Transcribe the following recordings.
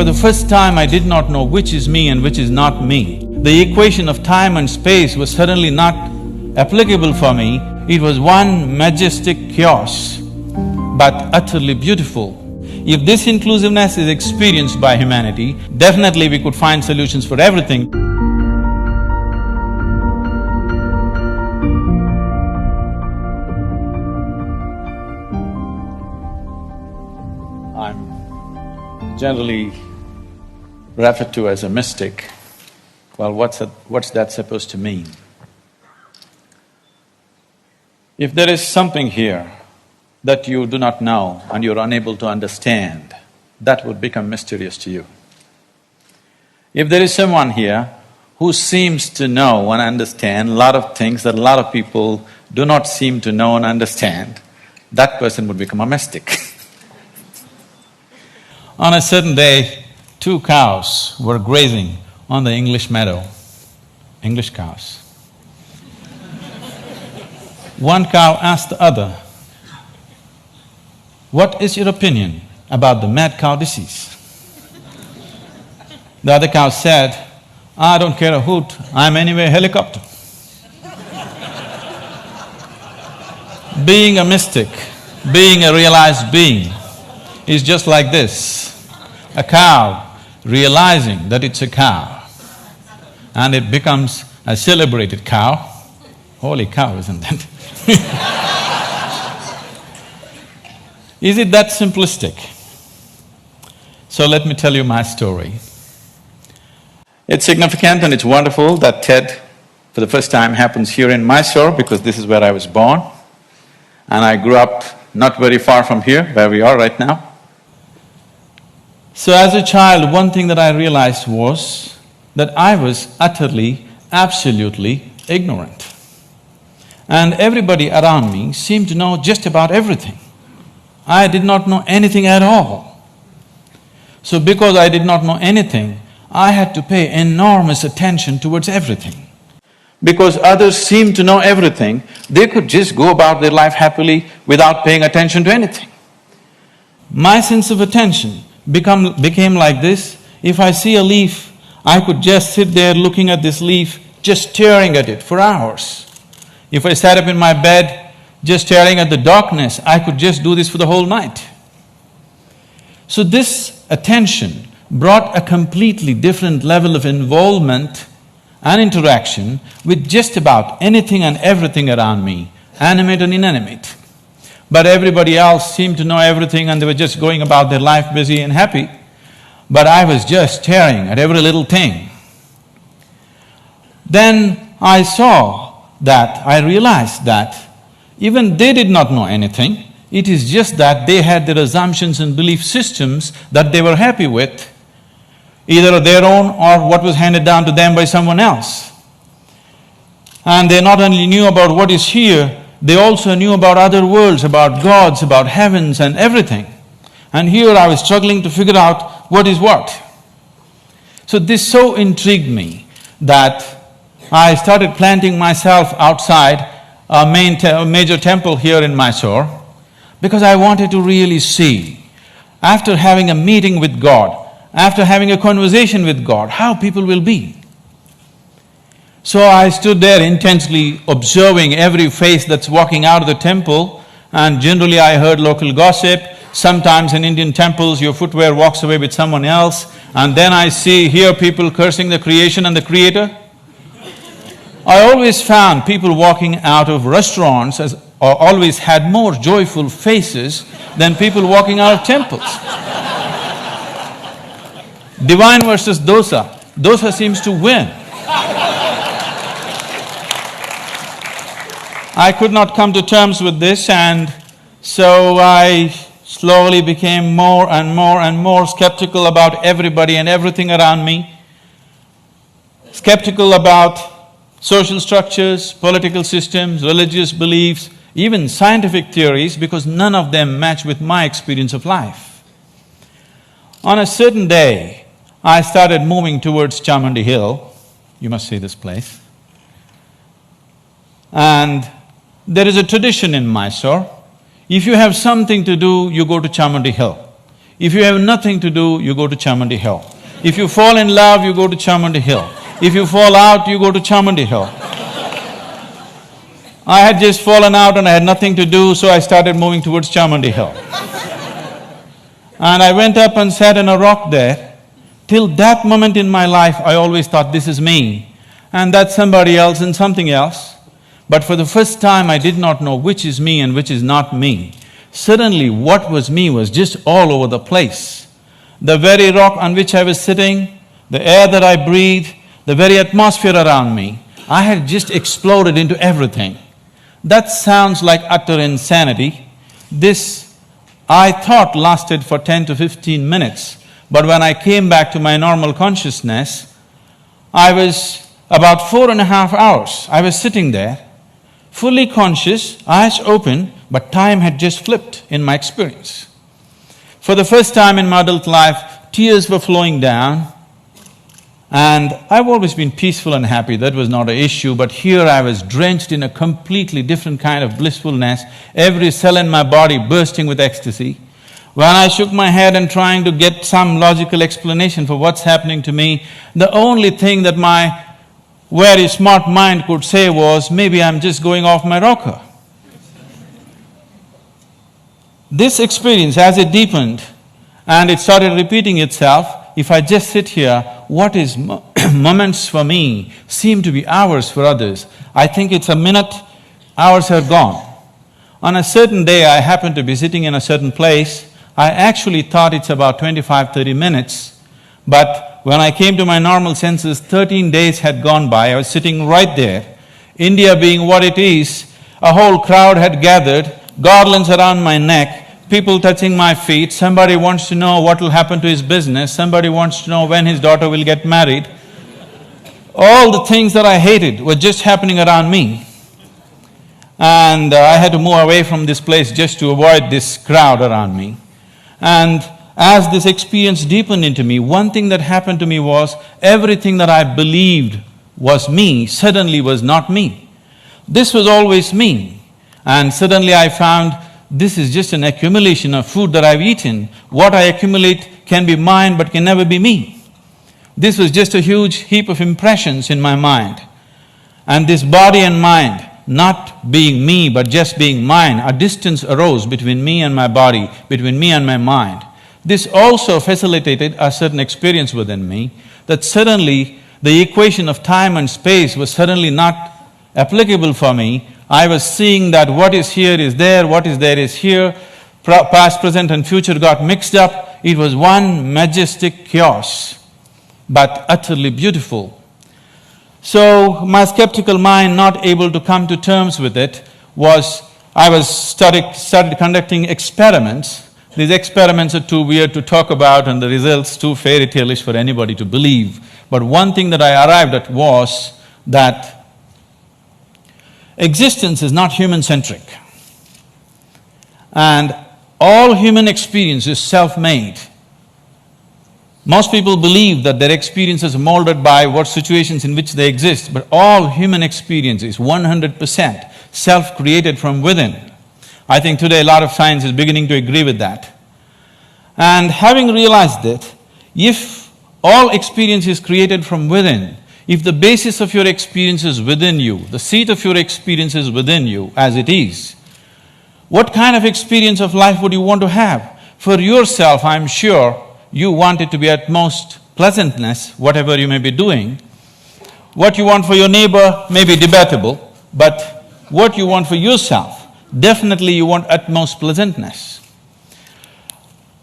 the first time I did not know which is me and which is not me. The equation of time and space was suddenly not applicable for me. It was one majestic chaos, but utterly beautiful. If this inclusiveness is experienced by humanity, definitely we could find solutions for everything. I'm generally referred to as a mystic. Well, what's that supposed to mean? If there is something here that you do not know and you're unable to understand, that would become mysterious to you. If there is someone here who seems to know and understand a lot of things that a lot of people do not seem to know and understand, that person would become a mystic. On a certain day, 2 cows were grazing on the English meadow, English cows. One cow asked the other, "What is your opinion about the mad cow disease?" The other cow said, "I don't care a hoot, I'm anyway a helicopter." Being a mystic, being a realized being is just like this. A cow realizing that it's a cow and it becomes a celebrated cow. Holy cow, isn't it? Is it that simplistic? So let me tell you my story. It's significant and it's wonderful that TED for the first time happens here in Mysore because this is where I was born and I grew up not very far from here, where we are right now. So as a child, one thing that I realized was that I was utterly, absolutely ignorant. And everybody around me seemed to know just about everything. I did not know anything at all. So because I did not know anything, I had to pay enormous attention towards everything. Because others seemed to know everything, they could just go about their life happily without paying attention to anything. My sense of attention became like this. If I see a leaf, I could just sit there looking at this leaf, just staring at it for hours. If I sat up in my bed, just staring at the darkness, I could just do this for the whole night. So this attention brought a completely different level of involvement and interaction with just about anything and everything around me, animate and inanimate. But everybody else seemed to know everything and they were just going about their life busy and happy. But I was just staring at every little thing. Then I realized that even they did not know anything, it is just that they had their assumptions and belief systems that they were happy with, either their own or what was handed down to them by someone else. And they not only knew about what is here, they also knew about other worlds, about gods, about heavens and everything. And here I was struggling to figure out what is what. So this so intrigued me that I started planting myself outside a major temple here in Mysore because I wanted to really see, after having a meeting with God, after having a conversation with God, how people will be. So I stood there intensely observing every face that's walking out of the temple, and generally I heard local gossip. Sometimes in Indian temples your footwear walks away with someone else, and then I hear people cursing the creation and the creator. I always found people walking out of restaurants always had more joyful faces than people walking out of temples. Divine versus dosa, dosa seems to win. I could not come to terms with this, and so I slowly became more and more and more skeptical about everybody and everything around me. Skeptical about social structures, political systems, religious beliefs, even scientific theories, because none of them match with my experience of life. On a certain day, I started moving towards Chamandi Hill. You must see this place. And there is a tradition in Mysore. If you have something to do, you go to Chamandi Hill. If you have nothing to do, you go to Chamundi Hill. If you fall in love, you go to Chamundi Hill. If you fall out, you go to Chamundi Hill. I had just fallen out and I had nothing to do, so I started moving towards Chamundi Hill. And I went up and sat on a rock there. Till that moment in my life, I always thought, this is me, and that's somebody else and something else. But for the first time, I did not know which is me and which is not me. Suddenly, what was me was just all over the place. The very rock on which I was sitting, the air that I breathed, the very atmosphere around me, I had just exploded into everything. That sounds like utter insanity. This, I thought, lasted for 10 to 15 minutes. But when I came back to my normal consciousness, I was about 4.5 hours. I was sitting there, fully conscious, eyes open, but time had just flipped in my experience. For the first time in my adult life, tears were flowing down, and I've always been peaceful and happy, that was not an issue, but here I was drenched in a completely different kind of blissfulness, every cell in my body bursting with ecstasy. When I shook my head and trying to get some logical explanation for what's happening to me, the only thing that my very smart mind could say was, maybe I'm just going off my rocker. This experience, as it deepened and it started repeating itself, if I just sit here, what is moments for me seem to be hours for others. I think it's a minute, hours are gone. On a certain day, I happened to be sitting in a certain place. I actually thought it's about 25–30 minutes, but when I came to my normal senses, 13 days had gone by. I was sitting right there. India being what it is, a whole crowd had gathered, garlands around my neck, people touching my feet, somebody wants to know what will happen to his business, somebody wants to know when his daughter will get married. All the things that I hated were just happening around me. And I had to move away from this place just to avoid this crowd around me. And as this experience deepened into me, one thing that happened to me was, everything that I believed was me suddenly was not me. This was always me. And suddenly I found, this is just an accumulation of food that I've eaten. What I accumulate can be mine but can never be me. This was just a huge heap of impressions in my mind. And this body and mind, not being me but just being mine, a distance arose between me and my body, between me and my mind. This also facilitated a certain experience within me, that suddenly the equation of time and space was suddenly not applicable for me. I was seeing that what is here is there, what is there is here, past, present and future got mixed up. It was one majestic chaos, but utterly beautiful. So my skeptical mind, not able to come to terms with it, started conducting experiments. These experiments are too weird to talk about and the results too fairy tale-ish for anybody to believe. But one thing that I arrived at was that existence is not human-centric, and all human experience is self-made. Most people believe that their experience is molded by what situations in which they exist, but all human experience is 100% self-created from within. I think today a lot of science is beginning to agree with that. And having realized that, if all experience is created from within, if the basis of your experience is within you, the seat of your experience is within you as it is, what kind of experience of life would you want to have? For yourself, I'm sure you want it to be at most pleasantness, whatever you may be doing. What you want for your neighbor may be debatable, but what you want for yourself, definitely you want utmost pleasantness.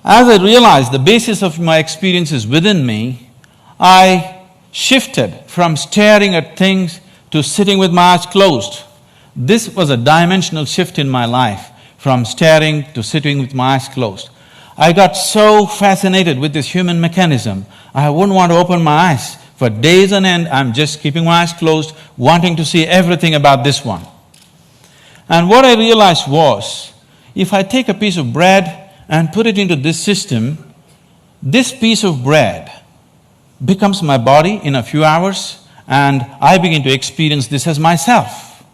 As I realized the basis of my experience is within me, I shifted from staring at things to sitting with my eyes closed. This was a dimensional shift in my life, from staring to sitting with my eyes closed. I got so fascinated with this human mechanism, I wouldn't want to open my eyes. For days on end, I'm just keeping my eyes closed, wanting to see everything about this one. And what I realized was, if I take a piece of bread and put it into this system, this piece of bread becomes my body in a few hours, and I begin to experience this as myself.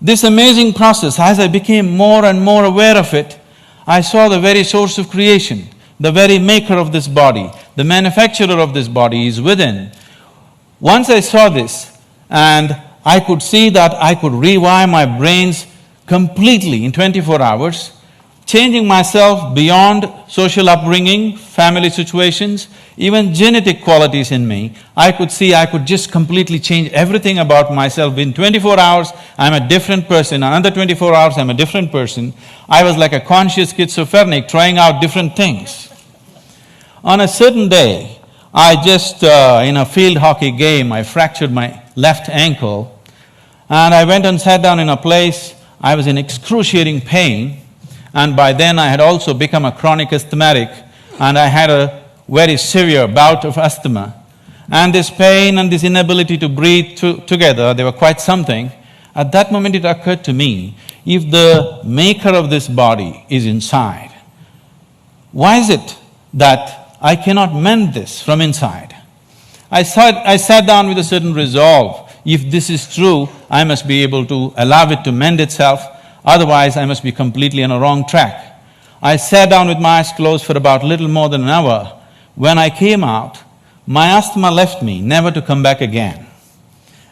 This amazing process, as I became more and more aware of it, I saw the very source of creation. The very maker of this body, the manufacturer of this body is within. Once I saw this, and I could see that I could rewire my brains completely in 24 hours, changing myself beyond social upbringing, family situations, even genetic qualities in me. I could see I could just completely change everything about myself. In 24 hours, I'm a different person. Another 24 hours, I'm a different person. I was like a conscious schizophrenic trying out different things. On a certain day, I just, in a field hockey game, I fractured my left ankle, and I went and sat down in a place. I was in excruciating pain, and by then I had also become a chronic asthmatic, and I had a very severe bout of asthma. And this pain and this inability to breathe together, they were quite something. At that moment it occurred to me, if the maker of this body is inside, why is it that I cannot mend this from inside? I sat down with a certain resolve. If this is true, I must be able to allow it to mend itself, otherwise I must be completely on a wrong track. I sat down with my eyes closed for about little more than an hour. When I came out, my asthma left me, never to come back again.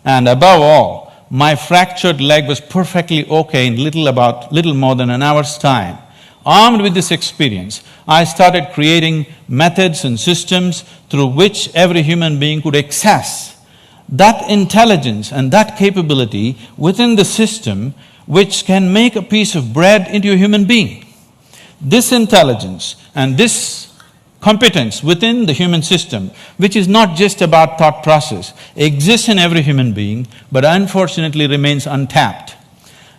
And above all, my fractured leg was perfectly okay in little more than an hour's time. Armed with this experience, I started creating methods and systems through which every human being could access that intelligence and that capability within the system which can make a piece of bread into a human being. This intelligence and this competence within the human system, which is not just about thought process, exists in every human being, but unfortunately remains untapped.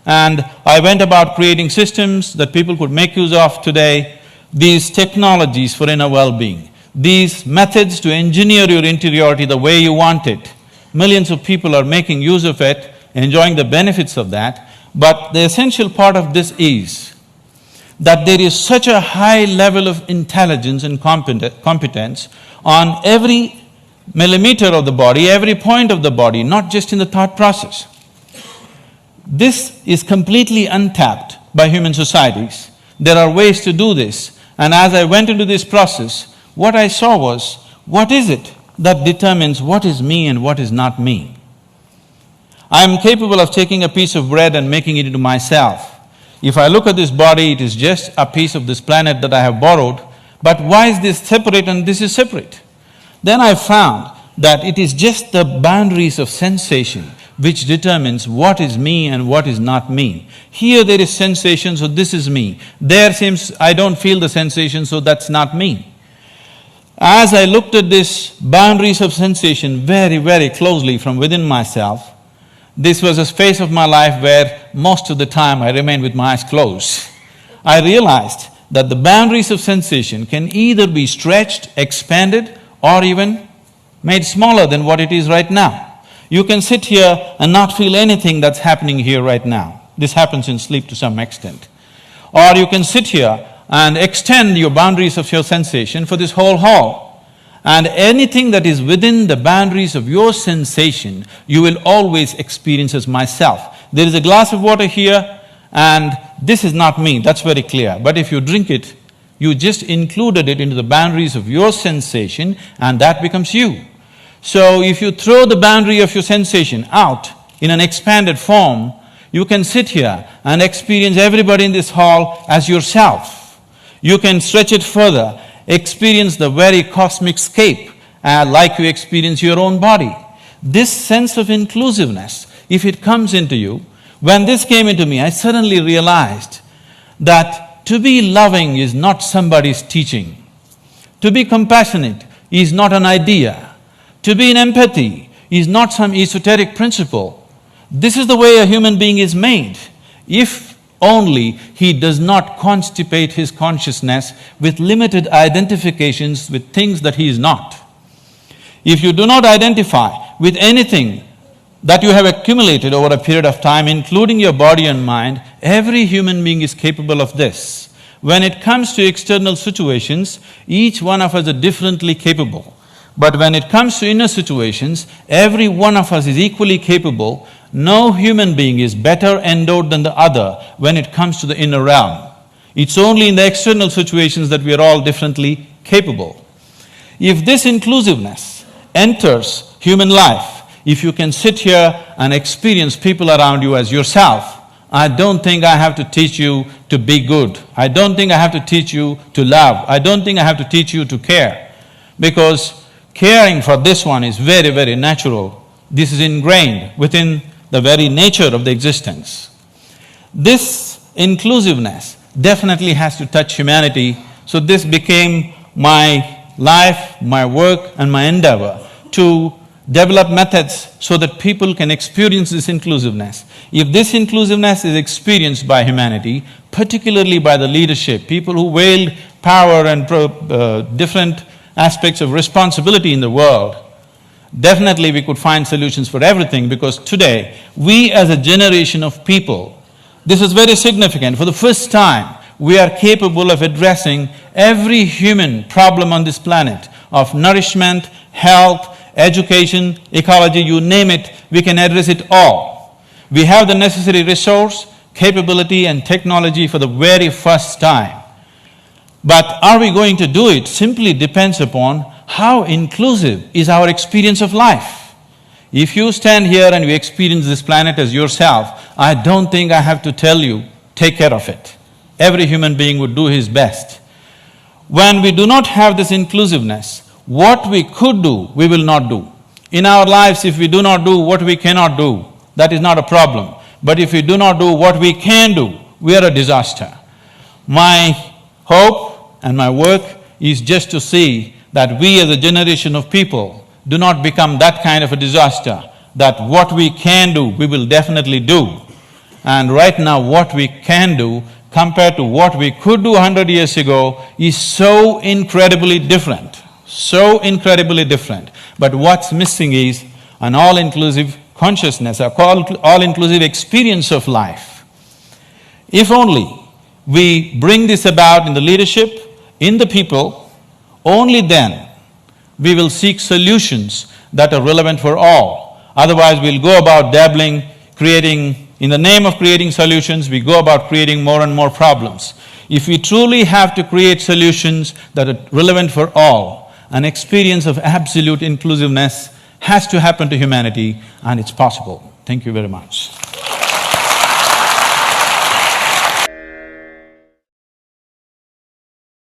And I went about creating systems that people could make use of today, these technologies for inner well-being, these methods to engineer your interiority the way you want it. Millions of people are making use of it, enjoying the benefits of that, but the essential part of this is that there is such a high level of intelligence and competence on every millimeter of the body, every point of the body, not just in the thought process. This is completely untapped by human societies. There are ways to do this, and as I went into this process, what I saw was, what is it that determines what is me and what is not me? I am capable of taking a piece of bread and making it into myself. If I look at this body, it is just a piece of this planet that I have borrowed, but why is this separate and this is separate? Then I found that it is just the boundaries of sensation which determines what is me and what is not me. Here there is sensation, so this is me. There seems I don't feel the sensation, so that's not me. As I looked at these boundaries of sensation very, very closely from within myself, this was a phase of my life where most of the time I remained with my eyes closed. I realized that the boundaries of sensation can either be stretched, expanded, or even made smaller than what it is right now. You can sit here and not feel anything that's happening here right now. This happens in sleep to some extent. Or you can sit here and extend your boundaries of your sensation for this whole hall. And anything that is within the boundaries of your sensation, you will always experience as myself. There is a glass of water here, and this is not me, that's very clear. But if you drink it, you just included it into the boundaries of your sensation, and that becomes you. So if you throw the boundary of your sensation out in an expanded form, you can sit here and experience everybody in this hall as yourself. You can stretch it further, experience the very cosmic scape like you experience your own body. This sense of inclusiveness, if it comes into you, when this came into me, I suddenly realized that to be loving is not somebody's teaching. To be compassionate is not an idea. To be in empathy is not some esoteric principle. This is the way a human being is made. If only he does not constipate his consciousness with limited identifications with things that he is not. If you do not identify with anything that you have accumulated over a period of time, including your body and mind, every human being is capable of this. When it comes to external situations, each one of us is differently capable. But when it comes to inner situations, every one of us is equally capable. No human being is better endowed than the other when it comes to the inner realm. It's only in the external situations that we are all differently capable. If this inclusiveness enters human life, if you can sit here and experience people around you as yourself, I don't think I have to teach you to be good. I don't think I have to teach you to love. I don't think I have to teach you to care. Because caring for this one is very, very natural. This is ingrained within the very nature of the existence. This inclusiveness definitely has to touch humanity, so this became my life, my work and my endeavor to develop methods so that people can experience this inclusiveness. If this inclusiveness is experienced by humanity, particularly by the leadership, people who wield power and different aspects of responsibility in the world, definitely we could find solutions for everything, because today, we as a generation of people, this is very significant, for the first time, we are capable of addressing every human problem on this planet of nourishment, health, education, ecology, you name it, we can address it all. We have the necessary resource, capability and technology for the very first time. But are we going to do it simply depends upon how inclusive is our experience of life. If you stand here and you experience this planet as yourself, I don't think I have to tell you, take care of it. Every human being would do his best. When we do not have this inclusiveness, what we could do, we will not do. In our lives, if we do not do what we cannot do, that is not a problem. But if we do not do what we can do, we are a disaster. My hope and my work is just to see that we as a generation of people do not become that kind of a disaster, that what we can do, we will definitely do. And right now what we can do compared to what we could do 100 years ago is so incredibly different. So incredibly different. But what's missing is an all-inclusive consciousness, a all-inclusive experience of life. If only we bring this about in the leadership, in the people, only then we will seek solutions that are relevant for all. Otherwise, we'll go about dabbling, in the name of creating solutions, we go about creating more and more problems. If we truly have to create solutions that are relevant for all, an experience of absolute inclusiveness has to happen to humanity, and it's possible. Thank you very much.